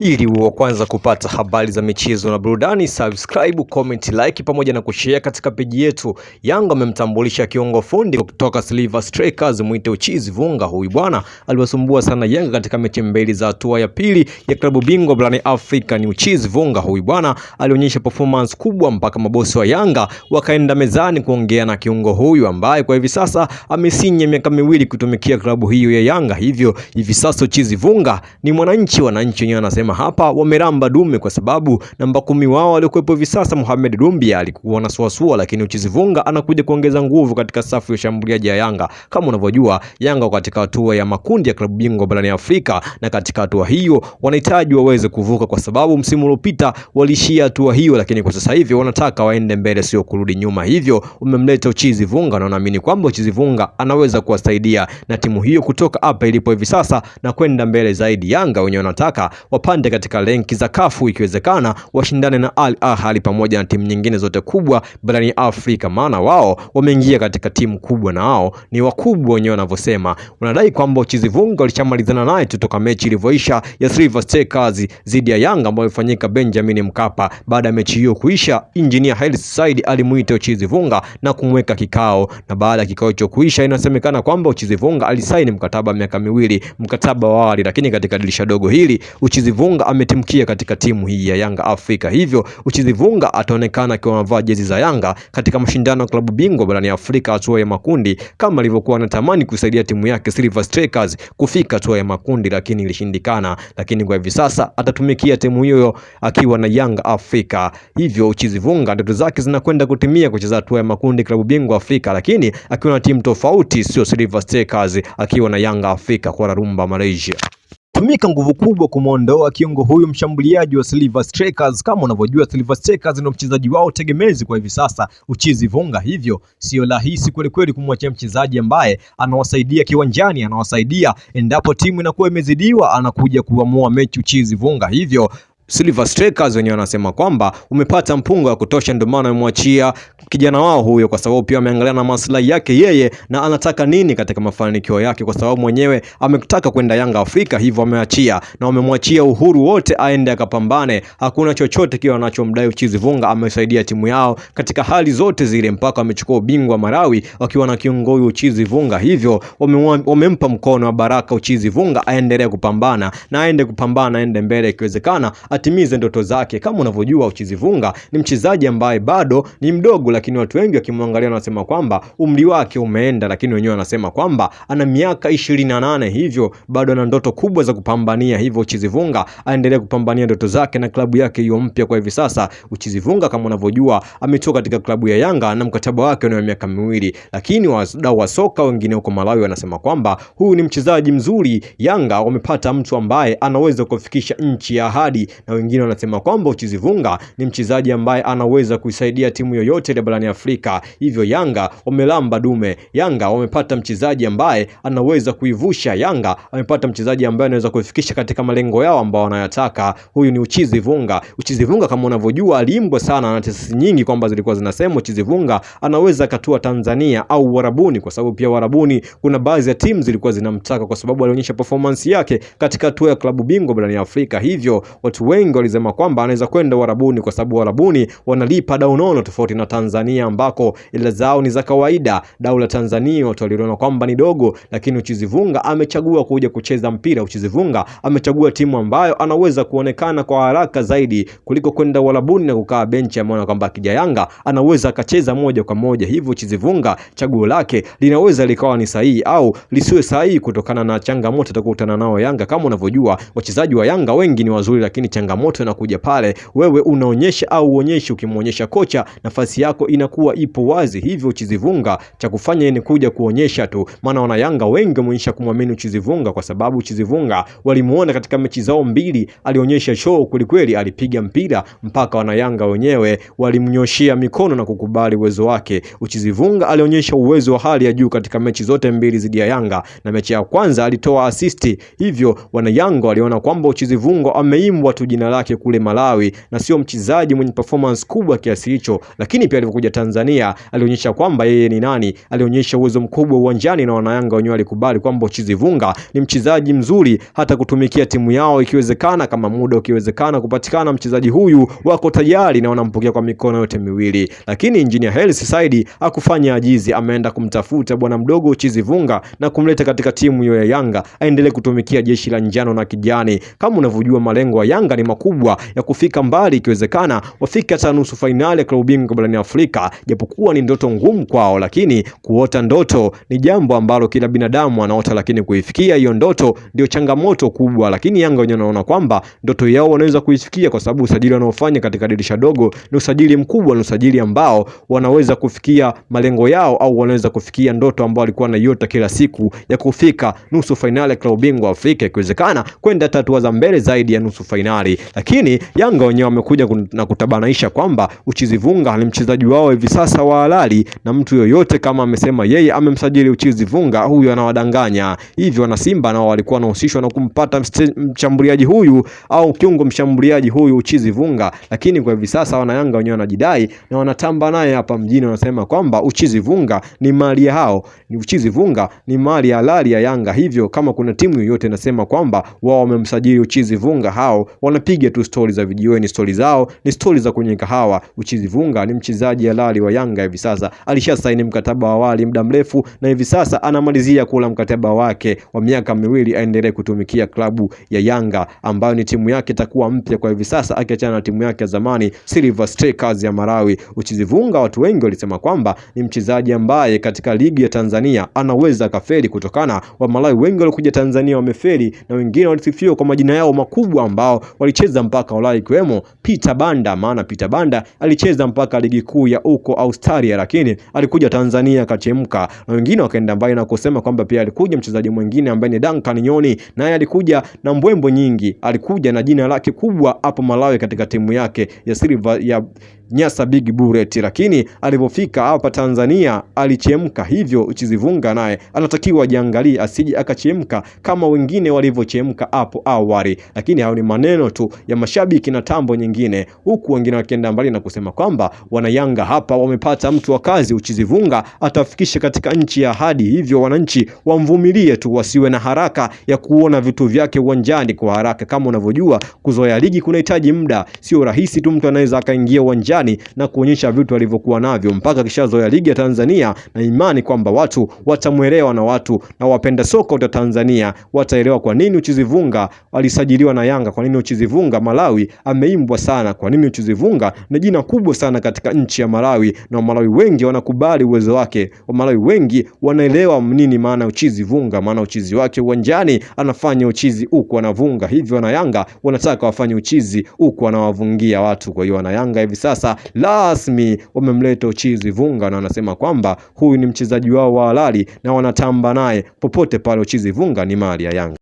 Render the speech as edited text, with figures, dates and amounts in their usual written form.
Ili uwe kwanza kupata habari za michezo na burudani, subscribe, comment, like pamoja na kushare katika peji yetu. Yanga amemtambulisha kiungo fundi kutoka Silver Strikers mwite Uchizi Vunga. Huyu bwana aliwasumbua sana Yanga katika mechi mbili za hatua ya pili ya klabu bingwa barani Afrika. Ni Uchizi Vunga. Huyu bwana alionyesha performance kubwa mpaka mabosi wa Yanga wakaenda mezani kuongea na kiungo huyu ambaye kwa hivi sasa amesinya miaka miwili kutumikia klabu hiyo ya Yanga. Hivi sasa Uchizi Vunga ni mwananchi, wananchi wenyewe wanasema hapa wameramba dume kwa sababu namba 10 wao alikuwepo hivi sasa Mohamed Dumbia alikuwa anasuasua, lakini Uchizi Vunga anakuja kuongeza nguvu katika safu ya shambuliaji ya Yanga. Kama unavyojua Yanga katika hatua ya makundi ya klabu bingwa barani Afrika, na katika hatua hiyo wanahitaji waweze kuvuka kwa sababu msimu uliopita walishia hatua hiyo, lakini kwa sasa hivi wanataka waende mbele sio kurudi nyuma. Hivyo umemleta Uchizi Vunga na naamini kwamba Uchizi Vunga anaweza kuwasaidia na timu hiyo kutoka hapa ilipo hivi sasa na kwenda mbele zaidi. Yanga wenyewe wanataka wapande katika renki za kafu, ikiwezekana washindane na Al Ahly pamoja na timu nyingine zote kubwa barani Afrika, maana wao wameingia katika timu kubwa na wao ni wakubwa wenyewe wanavyosema. Wanadai kwamba Uchizi Vunga walishamalizana naye kutoka mechi ilivyoisha ya Silver Strikers dhidi ya Yanga ambayo ilifanyika Benjamin Mkapa. Baada ya mechi hiyo kuisha, Engineer Hersi Said alimuita Uchizi Vunga na kumweka kikao, na baada ya kikao hicho kuisha inasemekana kwamba Uchizi Vunga alisaini mkataba miaka miwili, mkataba wa awali, lakini katika dirisha dogo hili Uchizi Vunga ametimkia katika timu hii ya Yanga Afrika. Hivyo Uchizi Vunga ataonekana akiwa anavaa jezi za Yanga katika mashindano ya klabu bingwa barani Afrika hatua ya makundi, kama alivyokuwa anatamani kusaidia timu yake Silver Strikers kufika hatua ya makundi, lakini ilishindikana. Lakini kwa hivi sasa atatumikia timu hiyo akiwa na Yanga Afrika. Hivyo Uchizi Vunga ndoto zake zinakwenda kutimia kucheza hatua ya makundi klabu bingwa Afrika, lakini akiwa na timu tofauti, sio Silver Strikers, akiwa na Yanga Afrika kwa Rumba Malaysia. Tumika nguvu kubwa kumuondoa kiungo huyu mshambuliaji wa Silver Strikers. Kama unavyojua Silver Strikers ndio mchezaji wao tegemezi kwa hivi sasa, Uchizi Vunga. Hivyo sio rahisi kweli kweli kumwachia mchezaji ambaye anawasaidia kiwanjani, anawasaidia endapo timu inakuwa imezidiwa, anakuja kuamua mechi Uchizi Vunga. Hivyo Silver Strikers wenyewe wanasema kwamba umepata mpungo wa kutosha, ndio maana wamemwachia kijana wao huyo, kwa sababu pia ameangalia na maslahi yake yeye na anataka nini katika mafanikio yake, kwa sababu mwenyewe ametaka kwenda Yanga Afrika. Hivyo ameachia na wamemwachia uhuru wote aende akapambane. Hakuna chochote kile wanachomdai Uchizi Vunga. Amesaidia timu yao katika hali zote zile mpaka amechukua ubingwa Malawi wakiwa na kiungo huyu Uchizi Vunga. Hivyo wamempa mkono wa baraka Uchizi Vunga aendelee kupambana na aende kupambana, aende mbele, ikiwezekana atimize ndoto zake. Kama unavyojua Uchizi Vunga ni mchezaji ambaye bado ni mdogo, lakini watu wengi wakimwangalia wanasema kwamba umri wake umeenda, lakini wenyewe wanasema kwamba ana miaka 28, hivyo bado ana ndoto kubwa za kupambania. Hivyo Uchizi Vunga aendelee kupambania ndoto zake na klabu yake hiyo mpya. Kwa hivi sasa Uchizi Vunga kama unavyojua ametoka katika klabu ya Yanga na mkataba wake ni wa miaka miwili, lakini wadau wa soka wengine huko Malawi wanasema kwamba huyu ni mchezaji mzuri. Yanga wamepata mtu ambaye anaweza kufikisha nchi ya ahadi, na wengine wanasema kwamba Uchizi Vunga ni mchezaji ambaye anaweza kuisaidia timu yoyote ile barani Afrika. Hivyo Yanga wamelamba dume. Yanga wamepata mchezaji ambaye anaweza kuivusha. Yanga wamepata mchezaji ambaye anaweza kuifikisha katika malengo yao ambao wanayataka. Huyu ni Uchizi Vunga. Uchizi Vunga kama unavyojua aliimbwa sana na tetesi nyingi kwamba zilikuwa zinasema Uchizi Vunga anaweza katua Tanzania au Warabuni, kwa sababu pia Warabuni kuna baadhi ya timu zilikuwa zinamtaka kwa sababu alionyesha performance yake katika hatua ya klabu bingwa barani Afrika. Hivyo watu wengi walisema kwamba anaweza kwenda Warabuni kwa sababu Warabuni wanalipa dau nono, tofauti na Tanzania ambako ila zao ni za kawaida. Dau la Tanzania watu waliona kwamba ni dogo, lakini Uchizi Vunga amechagua kuja kucheza mpira. Uchizi Vunga amechagua timu ambayo anaweza kuonekana kwa haraka zaidi kuliko kwenda Warabuni na kukaa benchi, ameona kwamba akija Yanga anaweza akacheza moja kwa moja. Hivyo Uchizi Vunga chaguo lake linaweza likawa ni sahihi au lisiwe sahihi kutokana na changamoto atakutana nao Yanga. Kama unavyojua wachezaji wa Yanga wengi ni wazuri, lakini changamoto inakuja pale wewe unaonyesha au uonyeshi. Ukimwonyesha kocha nafasi yako inakuwa ipo wazi. Hivyo Uchizi Vunga cha kufanya ni kuja kuonyesha tu, maana wana Yanga wengi wameonyesha kumwamini Uchizi Vunga kwa sababu Uchizi Vunga walimuona katika mechi zao mbili, alionyesha show kweli, alipiga mpira mpaka wana Yanga wenyewe walimnyoshia mikono na kukubali uwezo wake. Uchizi Vunga alionyesha uwezo wa hali ya juu katika mechi zote mbili dhidi ya Yanga, na mechi ya kwanza alitoa assist. Hivyo wana Yanga waliona kwamba Uchizi Vunga ameimbwa tu jina lake kule Malawi na sio mchezaji mwenye performance kubwa kiasi hicho, lakini pia alipokuja Tanzania alionyesha kwamba yeye ni nani, alionyesha uwezo mkubwa uwanjani na wanayanga wenyewe walikubali kwamba Uchizi Vunga ni mchezaji mzuri hata kutumikia timu yao ikiwezekana, kama muda ukiwezekana kupatikana mchezaji huyu wako tayari na wanampokea kwa mikono yote miwili. Lakini Engineer Hersi Said hakufanya ajizi, ameenda kumtafuta bwana mdogo Uchizi Vunga na kumleta katika timu hiyo ya Yanga aendelee kutumikia jeshi la njano na kijani. Kama unavyojua malengo ya Yanga ni makubwa ya kufika mbali, ikiwezekana wafike hata nusu finali ya klabu bingwa barani Afrika, japokuwa ni ndoto ngumu kwao, lakini kuota ndoto ni jambo ambalo kila binadamu anaota, lakini kuifikia hiyo ndoto ndio changamoto kubwa. Lakini Yanga wenyewe wanaona kwamba ndoto yao wanaweza kuifikia kwa sababu usajili wanaofanya katika dirisha dogo ni usajili mkubwa, ni usajili ambao wanaweza kufikia malengo yao au wanaweza kufikia ndoto ambao walikuwa wanaiota kila siku ya kufika nusu finali ya klabu bingwa Afrika, ikiwezekana kwenda hatua za mbele zaidi ya nusu finali. Lakini Yanga wenyewe wamekuja na kutabanaisha kwamba Uchizi Vunga ni mchezaji wao hivi sasa wa halali, na mtu yoyote kama amesema yeye amemsajili Uchizi Vunga, huyu anawadanganya. Hivyo na Simba nao walikuwa wanahusishwa na kumpata mshambuliaji huyu au kiungo mshambuliaji huyu Uchizi Vunga, lakini kwa hivi sasa wana Yanga wenyewe wanajidai na wanatamba naye hapa mjini, wanasema kwamba Uchizi Vunga ni mali yao, ni Uchizi Vunga ni mali halali ya Yanga. Hivyo kama kuna timu yoyote inasema kwamba wao wamemsajili Uchizi Vunga, hao wanapiga tu stori za vijiweni, stori zao ni stori za kwenye kahawa. Uchizi Vunga ni mchezaji halali wa Yanga hivi sasa, alishasaini mkataba wa awali muda mrefu na hivi sasa anamalizia kula mkataba wake wa miaka miwili aendelee kutumikia klabu ya Yanga ambayo ni timu yake itakuwa mpya kwa hivi sasa, akiachana na timu yake ya zamani Silver Strikers ya Malawi. Uchizi Vunga watu wengi walisema kwamba ni mchezaji ambaye katika ligi ya Tanzania anaweza kafeli, kutokana wa Malawi wengi walikuja Tanzania wamefeli na wengine walisifiwa kwa majina yao makubwa ambao walicheza mpaka Ulaya, ikiwemo Peter Banda. Maana Peter Banda alicheza mpaka ligi kuu ya uko Australia, lakini alikuja Tanzania akachemka, na wengine wakaenda mbali na kusema kwamba pia alikuja mchezaji mwingine ambaye ni Duncan Nyoni, naye alikuja na mbwembo nyingi, alikuja na jina lake kubwa hapo Malawi katika timu yake ya Silver ya Nyasa Big Bullet, lakini alipofika hapa Tanzania alichemka. Hivyo Uchizi Vunga naye anatakiwa jiangalie asije akachemka kama wengine walivyochemka hapo awali. Lakini hao ni maneno tu ya mashabiki na tambo nyingine, huku wengine wakienda mbali na kusema kwamba wana Yanga hapa wamepata mtu wa kazi, Uchizi Vunga atafikisha katika nchi ya ahadi. Hivyo wananchi wamvumilie tu, wasiwe na haraka ya kuona vitu vyake uwanjani kwa haraka. Kama unavyojua kuzoea ligi kunahitaji muda, sio rahisi tu mtu anaweza akaingia uwanjani na kuonyesha vitu alivyokuwa navyo mpaka kishazoea ligi ya Tanzania, na imani kwamba watu watamuelewa na watu na wapenda soka wa Tanzania wataelewa kwa nini Uchizi Vunga alisajiliwa na Yanga, kwa nini Uchizi Vunga Malawi ameimbwa sana, kwa nini Uchizi Vunga ni jina kubwa sana katika nchi ya Malawi, na Malawi wengi wanakubali uwezo wake. Malawi wengi wanaelewa nini maana Uchizi Vunga, maana uchizi wake uwanjani anafanya uchizi huku anavunga. Hivyo na Yanga wanataka wafanye uchizi huku anawavungia watu. Kwa hiyo wana Yanga hivi sasa rasmi wamemleta Uchizi Vunga na wanasema kwamba huyu ni mchezaji wao wa halali na wanatamba naye popote pale. Uchizi Vunga ni mali ya Yanga.